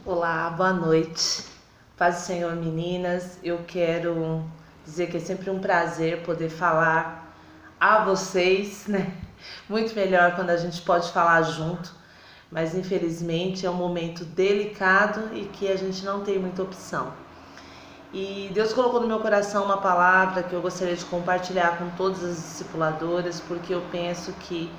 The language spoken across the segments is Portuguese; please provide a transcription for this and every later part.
Olá, boa noite. Paz do Senhor, meninas. Eu quero dizer que é sempre um prazer poder falar a vocês, né? Muito melhor quando a gente pode falar junto, mas infelizmente é um momento delicado e que a gente não tem muita opção. E Deus colocou no meu coração uma palavra que eu gostaria de compartilhar com todas as discipuladoras, porque eu penso que,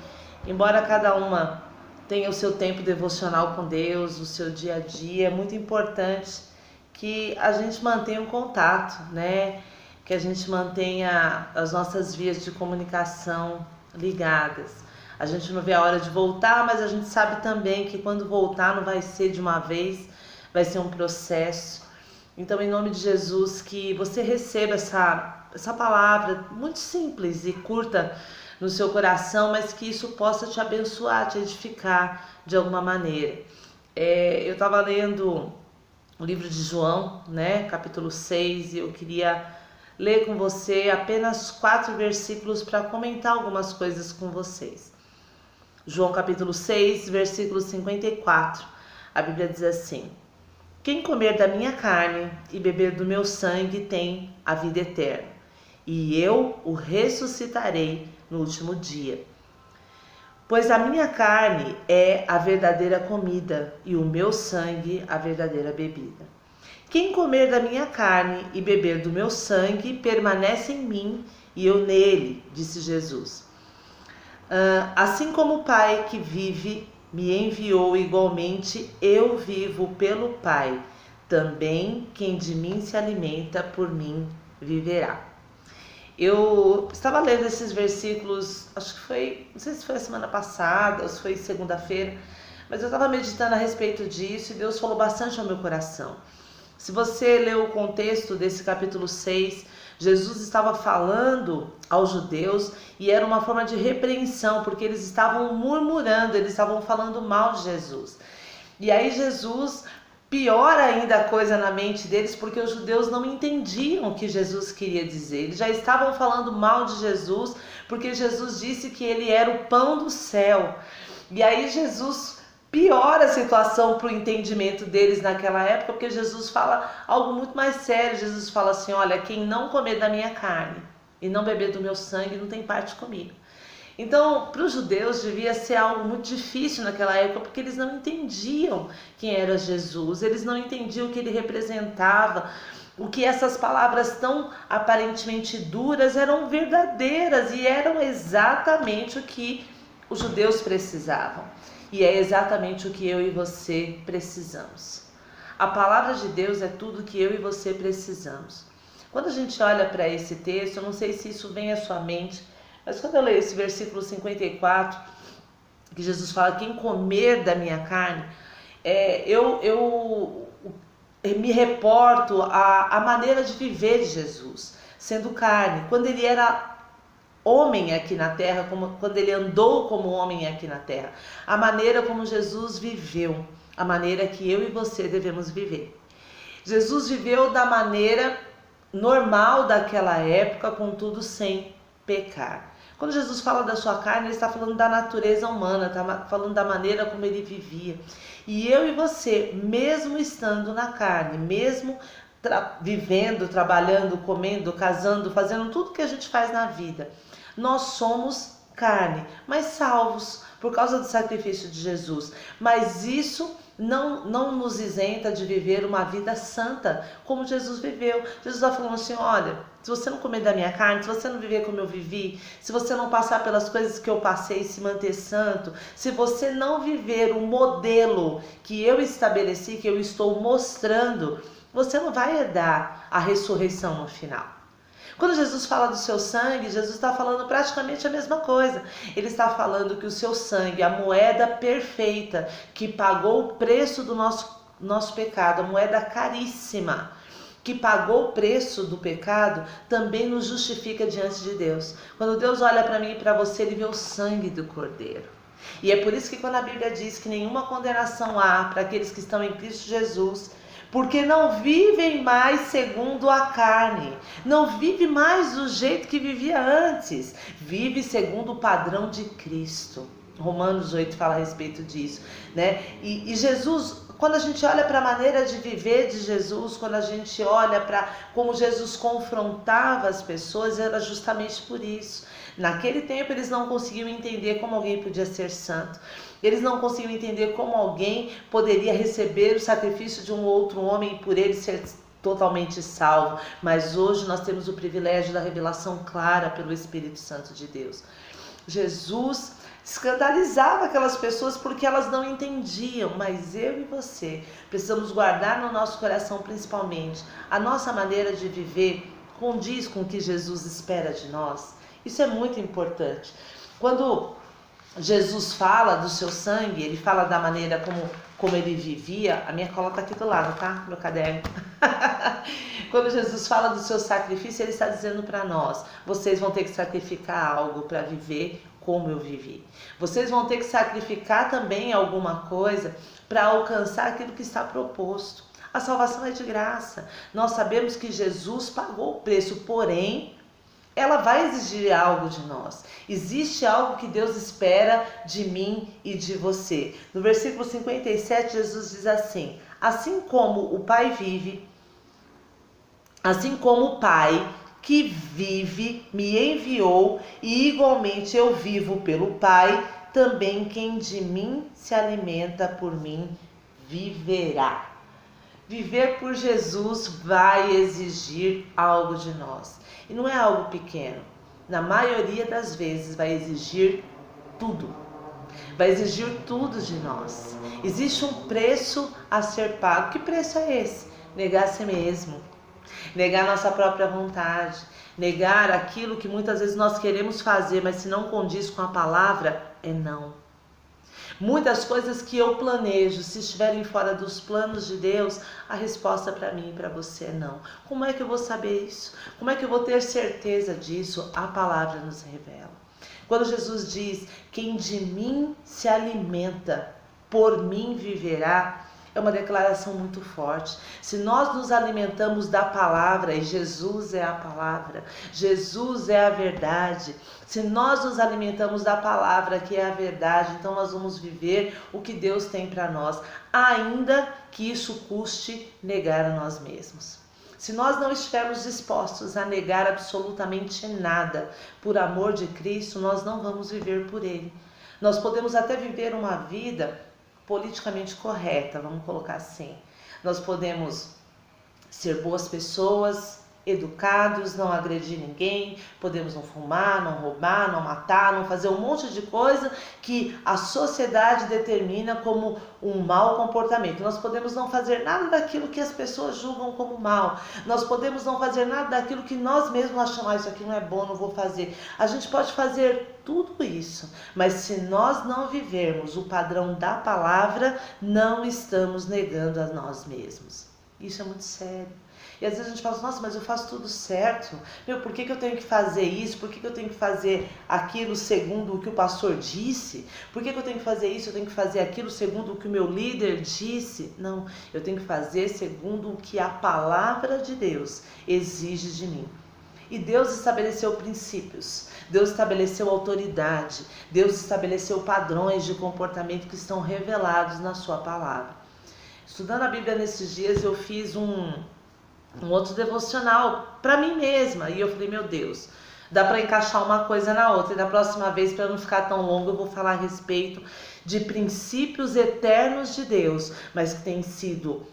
embora cada uma tenha o seu tempo devocional com Deus, o seu dia a dia, é muito importante que a gente mantenha um contato, né? Que a gente mantenha as nossas vias de comunicação ligadas. A gente não vê a hora de voltar, mas a gente sabe também que quando voltar não vai ser de uma vez, vai ser um processo. Então, em nome de Jesus, que você receba essa palavra muito simples e curta no seu coração, mas que isso possa te abençoar, te edificar de alguma maneira. Eu estava lendo o livro de João, né, capítulo 6, e eu queria ler com você apenas 4 versículos para comentar algumas coisas com vocês. João capítulo 6, versículo 54, a Bíblia diz assim: quem comer da minha carne e beber do meu sangue tem a vida eterna, e eu o ressuscitarei no último dia. Pois a minha carne é a verdadeira comida e o meu sangue a verdadeira bebida. Quem comer da minha carne e beber do meu sangue permanece em mim e eu nele, disse Jesus. Assim como o Pai que vive me enviou, igualmente eu vivo pelo Pai. Também quem de mim se alimenta, por mim viverá. Eu estava lendo esses versículos, acho que foi, não sei se foi a semana passada ou se foi segunda-feira, mas eu estava meditando a respeito disso e Deus falou bastante ao meu coração. Se você leu o contexto desse capítulo 6, Jesus estava falando aos judeus e era uma forma de repreensão, porque eles estavam murmurando, eles estavam falando mal de Jesus. E aí Jesus piora ainda a coisa na mente deles, porque os judeus não entendiam o que Jesus queria dizer. Eles já estavam falando mal de Jesus, porque Jesus disse que ele era o pão do céu. E aí Jesus piora a situação para o entendimento deles naquela época, porque Jesus fala algo muito mais sério. Jesus fala assim: olha, quem não comer da minha carne e não beber do meu sangue não tem parte comigo. Então, para os judeus devia ser algo muito difícil naquela época, porque eles não entendiam quem era Jesus, eles não entendiam o que ele representava, o que essas palavras tão aparentemente duras eram verdadeiras e eram exatamente o que os judeus precisavam. E é exatamente o que eu e você precisamos. A palavra de Deus é tudo que eu e você precisamos. Quando a gente olha para esse texto, eu não sei se isso vem à sua mente, mas quando eu leio esse versículo 54, que Jesus fala: quem comer da minha carne, eu me reporto à maneira de viver de Jesus, sendo carne. Quando ele era homem aqui na terra, quando ele andou como homem aqui na terra, a maneira como Jesus viveu, a maneira que eu e você devemos viver. Jesus viveu da maneira normal daquela época, contudo sem pecar. Quando Jesus fala da sua carne, ele está falando da natureza humana, está falando da maneira como ele vivia. E eu e você, mesmo estando na carne, mesmo vivendo, trabalhando, comendo, casando, fazendo tudo que a gente faz na vida, nós somos carne, mas salvos por causa do sacrifício de Jesus. Mas isso não nos isenta de viver uma vida santa, como Jesus viveu. Jesus está falando assim: olha, se você não comer da minha carne, se você não viver como eu vivi, se você não passar pelas coisas que eu passei, se manter santo, se você não viver o modelo que eu estabeleci, que eu estou mostrando, você não vai herdar a ressurreição no final. Quando Jesus fala do seu sangue, Jesus está falando praticamente a mesma coisa. Ele está falando que o seu sangue, a moeda perfeita, que pagou o preço do nosso pecado, a moeda caríssima, que pagou o preço do pecado, também nos justifica diante de Deus. Quando Deus olha para mim e para você, ele vê o sangue do Cordeiro. E é por isso que quando a Bíblia diz que nenhuma condenação há para aqueles que estão em Cristo Jesus, porque não vivem mais segundo a carne, não vive mais do jeito que vivia antes, vive segundo o padrão de Cristo. Romanos 8 fala a respeito disso, né? E Jesus Quando a gente olha para a maneira de viver de Jesus, quando a gente olha para como Jesus confrontava as pessoas, era justamente por isso. Naquele tempo eles não conseguiam entender como alguém podia ser santo. Eles não conseguiam entender como alguém poderia receber o sacrifício de um outro homem e por ele ser totalmente salvo. Mas hoje nós temos o privilégio da revelação clara pelo Espírito Santo de Deus. Jesus escandalizava aquelas pessoas porque elas não entendiam, mas eu e você precisamos guardar no nosso coração principalmente a nossa maneira de viver condiz com o que Jesus espera de nós. Isso é muito importante. Quando Jesus fala do seu sangue, ele fala da maneira como ele vivia. A minha cola está aqui do lado, tá? Meu caderno. Quando Jesus fala do seu sacrifício, ele está dizendo para nós: vocês vão ter que sacrificar algo para viver como eu vivi. Vocês vão ter que sacrificar também alguma coisa para alcançar aquilo que está proposto. A salvação é de graça. Nós sabemos que Jesus pagou o preço, porém, ela vai exigir algo de nós. Existe algo que Deus espera de mim e de você. No versículo 57, Jesus diz assim: assim como o Pai vive, assim como o Pai que vive me enviou, e igualmente eu vivo pelo Pai, também quem de mim se alimenta por mim viverá. Viver por Jesus vai exigir algo de nós. E não é algo pequeno. Na maioria das vezes vai exigir tudo. Vai exigir tudo de nós. Existe um preço a ser pago. Que preço é esse? Negar a si mesmo. Negar nossa própria vontade. Negar aquilo que muitas vezes nós queremos fazer, mas se não condiz com a palavra, é não. Muitas coisas que eu planejo, se estiverem fora dos planos de Deus, a resposta para mim e para você é não. Como é que eu vou saber isso? Como é que eu vou ter certeza disso? A palavra nos revela. Quando Jesus diz: quem de mim se alimenta, por mim viverá, é uma declaração muito forte. Se nós nos alimentamos da palavra, e Jesus é a palavra, Jesus é a verdade, se nós nos alimentamos da palavra, que é a verdade, então nós vamos viver o que Deus tem para nós, ainda que isso custe negar a nós mesmos. Se nós não estivermos dispostos a negar absolutamente nada por amor de Cristo, nós não vamos viver por Ele. Nós podemos até viver uma vida politicamente correta, vamos colocar assim. Nós podemos ser boas pessoas, educados, não agredir ninguém, podemos não fumar, não roubar, não matar, não fazer um monte de coisa que a sociedade determina como um mau comportamento. Nós podemos não fazer nada daquilo que as pessoas julgam como mal. Nós podemos não fazer nada daquilo que nós mesmos achamos: isso aqui não é bom, não vou fazer. A gente pode fazer tudo isso, mas se nós não vivermos o padrão da palavra, não estamos negando a nós mesmos. Isso é muito sério. E às vezes a gente fala: nossa, mas eu faço tudo certo. Por que eu tenho que fazer isso? Por que eu tenho que fazer aquilo segundo o que o pastor disse? Por que eu tenho que fazer isso? Eu tenho que fazer aquilo segundo o que o meu líder disse? Não, eu tenho que fazer segundo o que a palavra de Deus exige de mim. E Deus estabeleceu princípios, Deus estabeleceu autoridade, Deus estabeleceu padrões de comportamento que estão revelados na sua palavra. Estudando a Bíblia nesses dias, eu fiz um outro devocional para mim mesma, e eu falei: meu Deus, dá para encaixar uma coisa na outra, e da próxima vez, para não ficar tão longo, eu vou falar a respeito de princípios eternos de Deus, mas que têm sido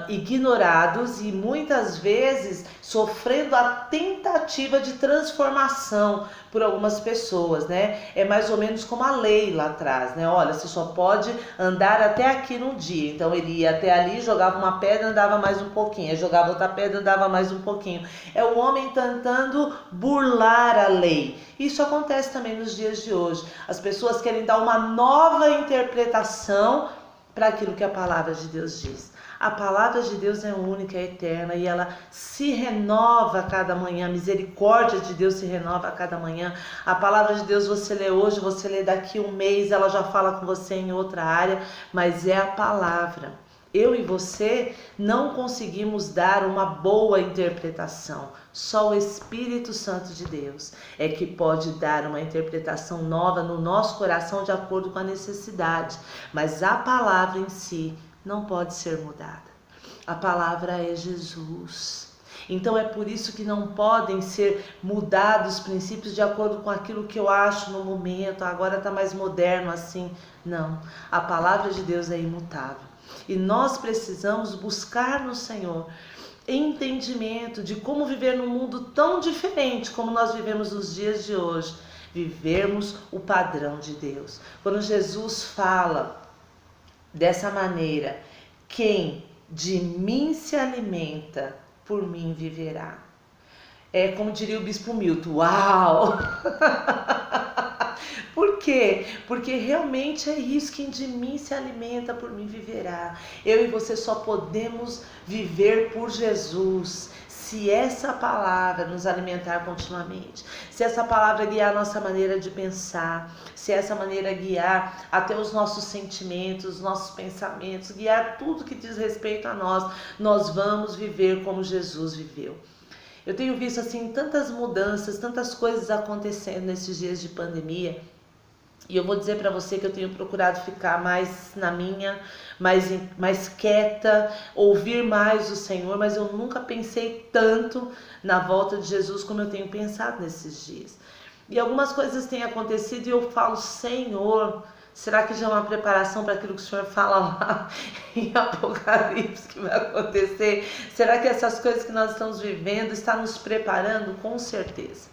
ignorados e muitas vezes sofrendo a tentativa de transformação por algumas pessoas, né? É mais ou menos como a lei lá atrás, né? Olha, você só pode andar até aqui no dia. Então ele ia até ali, jogava uma pedra, andava mais um pouquinho, aí jogava outra pedra, andava mais um pouquinho. É o homem tentando burlar a lei. Isso acontece também nos dias de hoje. As pessoas querem dar uma nova interpretação para aquilo que a palavra de Deus diz. A palavra de Deus é única, é eterna, e ela se renova a cada manhã. A misericórdia de Deus se renova a cada manhã. A palavra de Deus você lê hoje, você lê daqui um mês, ela já fala com você em outra área, mas é a palavra. Eu e você não conseguimos dar uma boa interpretação. Só o Espírito Santo de Deus é que pode dar uma interpretação nova no nosso coração de acordo com a necessidade. Mas a palavra em si não pode ser mudada. A palavra é Jesus. Então é por isso que não podem ser mudados os princípios de acordo com aquilo que eu acho no momento, agora está mais moderno assim. Não, a palavra de Deus é imutável. E nós precisamos buscar no Senhor entendimento de como viver num mundo tão diferente como nós vivemos nos dias de hoje. Vivermos o padrão de Deus. Quando Jesus fala dessa maneira, quem de mim se alimenta, por mim viverá. É como diria o Bispo Milton, uau! Por quê? Porque realmente é isso, quem de mim se alimenta, por mim viverá. Eu e você só podemos viver por Jesus, se essa palavra nos alimentar continuamente, se essa palavra guiar a nossa maneira de pensar, se essa maneira guiar até os nossos sentimentos, os nossos pensamentos, guiar tudo que diz respeito a nós, nós vamos viver como Jesus viveu. Eu tenho visto assim tantas mudanças, tantas coisas acontecendo nesses dias de pandemia. E eu vou dizer para você que eu tenho procurado ficar mais na minha, mais quieta, ouvir mais o Senhor, mas eu nunca pensei tanto na volta de Jesus como eu tenho pensado nesses dias. E algumas coisas têm acontecido e eu falo, Senhor, será que já é uma preparação para aquilo que o Senhor fala lá em Apocalipse que vai acontecer? Será que essas coisas que nós estamos vivendo estão nos preparando? Com certeza.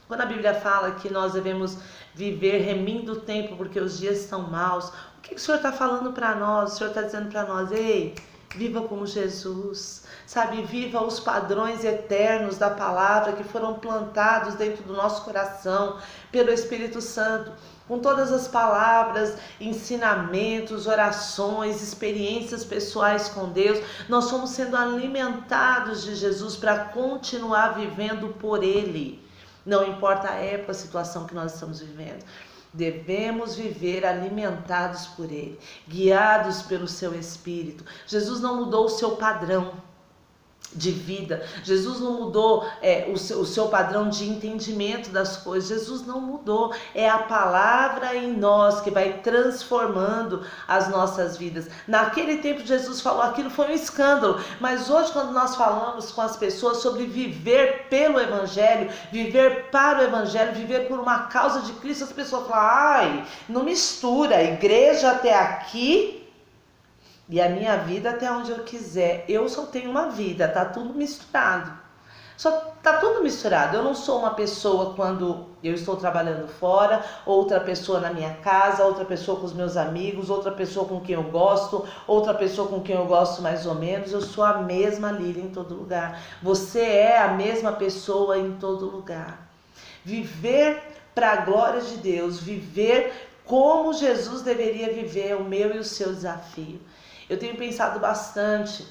Quando a Bíblia fala que nós devemos viver remindo o tempo porque os dias estão maus, o que o Senhor está falando para nós? O Senhor está dizendo para nós, ei, viva como Jesus, sabe? Viva os padrões eternos da palavra que foram plantados dentro do nosso coração pelo Espírito Santo. Com todas as palavras, ensinamentos, orações, experiências pessoais com Deus, nós somos sendo alimentados de Jesus para continuar vivendo por Ele. Não importa a época, a situação que nós estamos vivendo. Devemos viver alimentados por Ele, guiados pelo seu Espírito. Jesus não mudou o seu padrão de vida. Jesus não mudou o seu padrão de entendimento das coisas. Jesus não mudou. É a palavra em nós que vai transformando as nossas vidas. Naquele tempo Jesus falou aquilo, foi um escândalo. Mas hoje quando nós falamos com as pessoas sobre viver pelo Evangelho, viver para o Evangelho, viver por uma causa de Cristo, as pessoas falam, ai, não mistura, igreja até aqui e a minha vida até onde eu quiser. Eu só tenho uma vida, tá tudo misturado. Tá tudo misturado. Eu não sou uma pessoa quando eu estou trabalhando fora, outra pessoa na minha casa, outra pessoa com os meus amigos, outra pessoa com quem eu gosto, outra pessoa com quem eu gosto mais ou menos. Eu sou a mesma Lília em todo lugar. Você é a mesma pessoa em todo lugar. Viver para a glória de Deus, viver como Jesus deveria viver, é o meu e o seu desafio. Eu tenho pensado bastante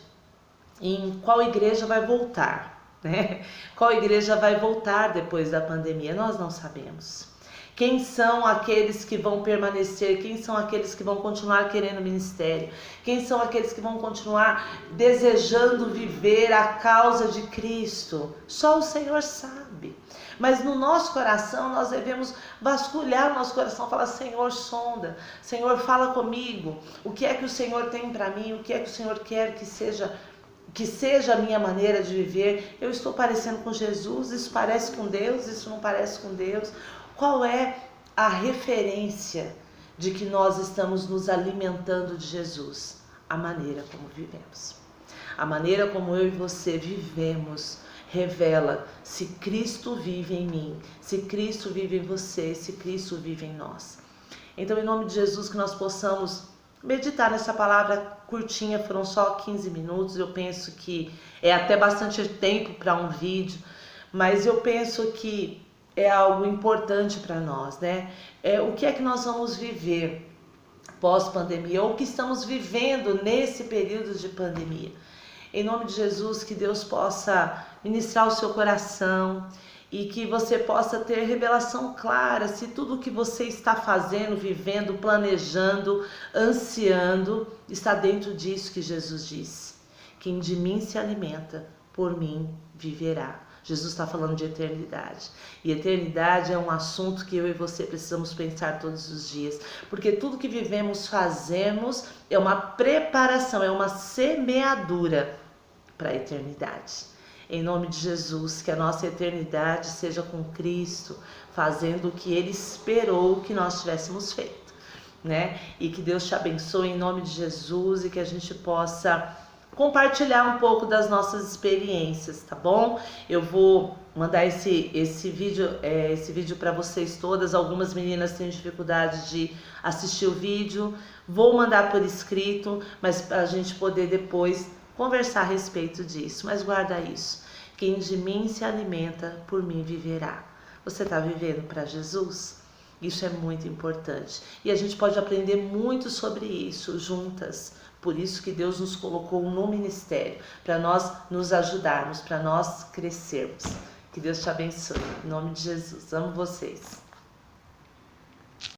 em qual igreja vai voltar, né? Qual igreja vai voltar depois da pandemia? Nós não sabemos. Quem são aqueles que vão permanecer? Quem são aqueles que vão continuar querendo ministério? Quem são aqueles que vão continuar desejando viver a causa de Cristo? Só o Senhor sabe. Mas no nosso coração nós devemos vasculhar o nosso coração, falar, Senhor, sonda, Senhor, fala comigo, o que é que o Senhor tem para mim, o que é que o Senhor quer que seja a minha maneira de viver. Eu estou parecendo com Jesus, isso parece com Deus, isso não parece com Deus. Qual é a referência de que nós estamos nos alimentando de Jesus? A maneira como vivemos. A maneira como eu e você vivemos revela se Cristo vive em mim, se Cristo vive em você, se Cristo vive em nós. Então, em nome de Jesus, que nós possamos meditar nessa palavra curtinha, foram só 15 minutos, eu penso que é até bastante tempo para um vídeo, mas eu penso que é algo importante para nós, né? O que é que nós vamos viver pós-pandemia, ou o que estamos vivendo nesse período de pandemia? Em nome de Jesus, que Deus possa ministrar o seu coração e que você possa ter revelação clara se tudo o que você está fazendo, vivendo, planejando, ansiando, está dentro disso que Jesus disse. Quem de mim se alimenta, por mim viverá. Jesus está falando de eternidade. E eternidade é um assunto que eu e você precisamos pensar todos os dias. Porque tudo que vivemos, fazemos, é uma preparação, é uma semeadura para a eternidade. Em nome de Jesus, que a nossa eternidade seja com Cristo, fazendo o que Ele esperou que nós tivéssemos feito, né? E que Deus te abençoe em nome de Jesus e que a gente possa compartilhar um pouco das nossas experiências, tá bom? Eu vou mandar esse vídeo para vocês todas. Algumas meninas têm dificuldade de assistir o vídeo. Vou mandar por escrito, mas para a gente poder depois conversar a respeito disso. Mas guarda isso. Quem de mim se alimenta, por mim viverá. Você está vivendo para Jesus? Isso é muito importante. E a gente pode aprender muito sobre isso juntas. Por isso que Deus nos colocou no ministério, para nós nos ajudarmos, para nós crescermos. Que Deus te abençoe. Em nome de Jesus. Amo vocês.